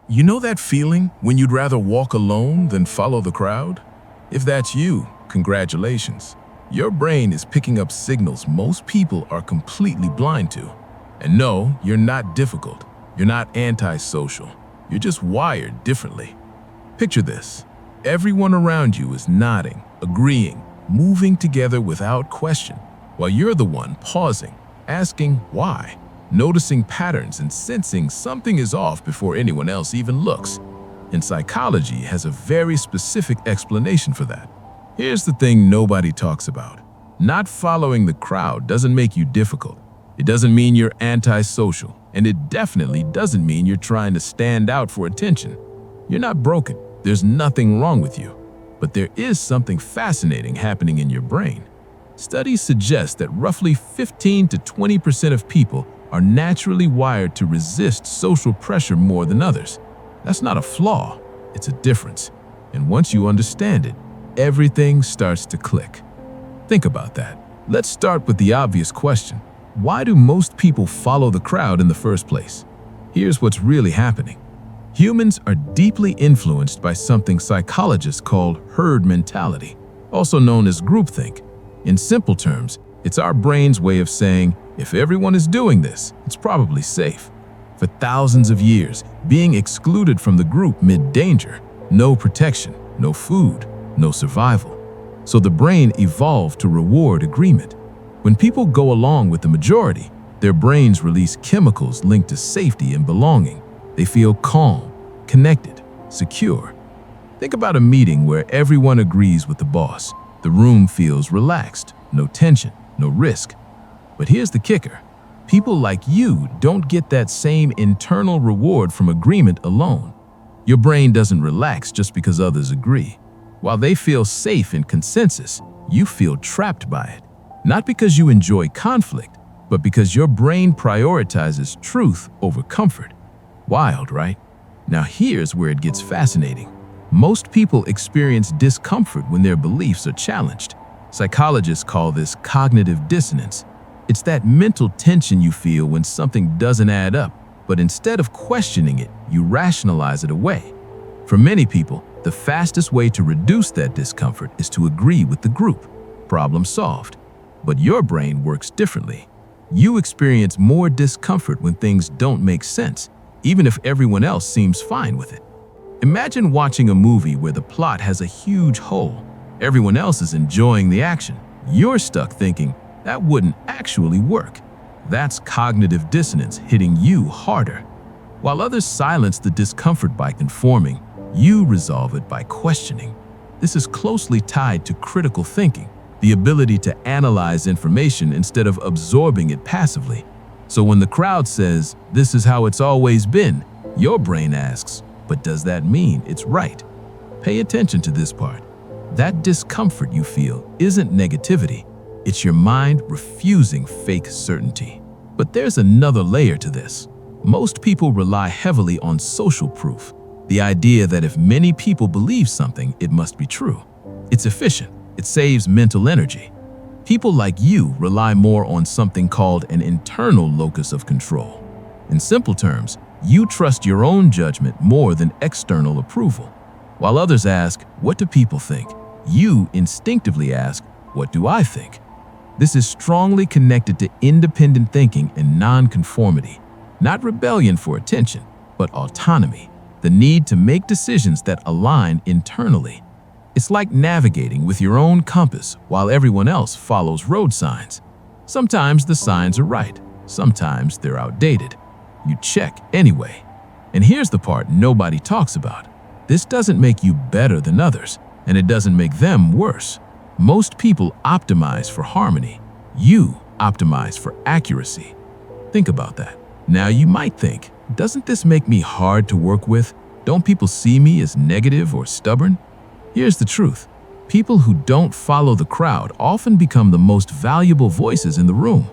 You know that feeling when you'd rather walk alone than follow the crowd? If that's you, congratulations. Your brain is picking up signals most people are completely blind to. And no, you're not difficult. You're not antisocial. You're just wired differently. Picture this. Everyone around you is nodding, agreeing, moving together without question, while you're the one pausing, asking why, noticing patterns and sensing something is off before anyone else even looks. And psychology has a very specific explanation for that. Here's the thing nobody talks about. Not following the crowd doesn't make you difficult. It doesn't mean you're antisocial, and it definitely doesn't mean you're trying to stand out for attention. You're not broken. There's nothing wrong with you. But there is something fascinating happening in your brain. Studies suggest that roughly 15 to 20% of people are naturally wired to resist social pressure more than others. That's not a flaw, it's a difference. And once you understand it, everything starts to click. Think about that. Let's start with the obvious question. Why do most people follow the crowd in the first place? Here's what's really happening. Humans are deeply influenced by something psychologists call herd mentality, also known as groupthink. In simple terms, it's our brain's way of saying, if everyone is doing this, it's probably safe. For thousands of years, being excluded from the group meant danger, no protection, no food, no survival. So the brain evolved to reward agreement. When people go along with the majority, their brains release chemicals linked to safety and belonging. They feel calm, connected, secure. Think about a meeting where everyone agrees with the boss. The room feels relaxed, no tension, no risk. But here's the kicker. People like you don't get that same internal reward from agreement alone. Your brain doesn't relax just because others agree. While they feel safe in consensus, you feel trapped by it. Not because you enjoy conflict, but because your brain prioritizes truth over comfort. Wild, right? Now here's where it gets fascinating. Most people experience discomfort when their beliefs are challenged. Psychologists call this cognitive dissonance. It's that mental tension you feel when something doesn't add up, but instead of questioning it, you rationalize it away. For many people, the fastest way to reduce that discomfort is to agree with the group. Problem solved. But your brain works differently. You experience more discomfort when things don't make sense, even if everyone else seems fine with it. Imagine watching a movie where the plot has a huge hole. Everyone else is enjoying the action. You're stuck thinking, that wouldn't actually work. That's cognitive dissonance hitting you harder. While others silence the discomfort by conforming, you resolve it by questioning. This is closely tied to critical thinking, the ability to analyze information instead of absorbing it passively. So when the crowd says, this is how it's always been, your brain asks, but does that mean it's right? Pay attention to this part. That discomfort you feel isn't negativity. It's your mind refusing fake certainty. But there's another layer to this. Most people rely heavily on social proof, the idea that if many people believe something, it must be true. It's efficient. It saves mental energy. People like you rely more on something called an internal locus of control. In simple terms, you trust your own judgment more than external approval. While others ask, what do people think? You instinctively ask, what do I think? This is strongly connected to independent thinking and nonconformity. Not rebellion for attention, but autonomy, the need to make decisions that align internally. It's like navigating with your own compass while everyone else follows road signs. Sometimes the signs are right, sometimes they're outdated. You check anyway. And here's the part nobody talks about. This doesn't make you better than others, and it doesn't make them worse. Most people optimize for harmony. You optimize for accuracy. Think about that. Now you might think, doesn't this make me hard to work with? Don't people see me as negative or stubborn? Here's the truth. People who don't follow the crowd often become the most valuable voices in the room.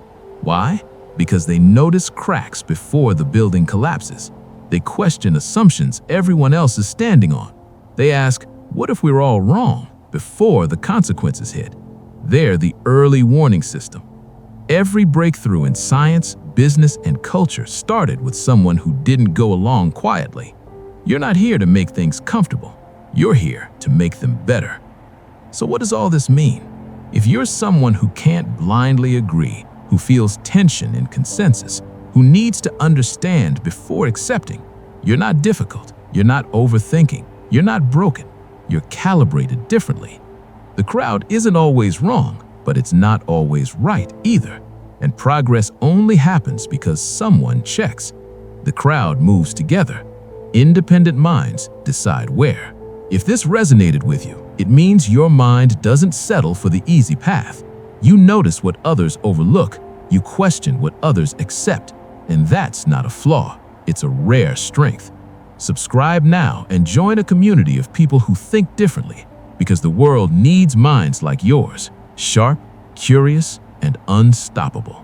Why? Because they notice cracks before the building collapses. They question assumptions everyone else is standing on. They ask, what if we're all wrong? Before the consequences hit. They're the early warning system. Every breakthrough in science, business, and culture started with someone who didn't go along quietly. You're not here to make things comfortable. You're here to make them better. So what does all this mean? If you're someone who can't blindly agree, who feels tension in consensus, who needs to understand before accepting, you're not difficult, you're not overthinking, you're not broken, you're calibrated differently. The crowd isn't always wrong, but it's not always right either. And progress only happens because someone checks. The crowd moves together. Independent minds decide where. If this resonated with you, it means your mind doesn't settle for the easy path. You notice what others overlook, you question what others accept, and that's not a flaw, it's a rare strength. Subscribe now and join a community of people who think differently, because the world needs minds like yours, sharp, curious, and unstoppable.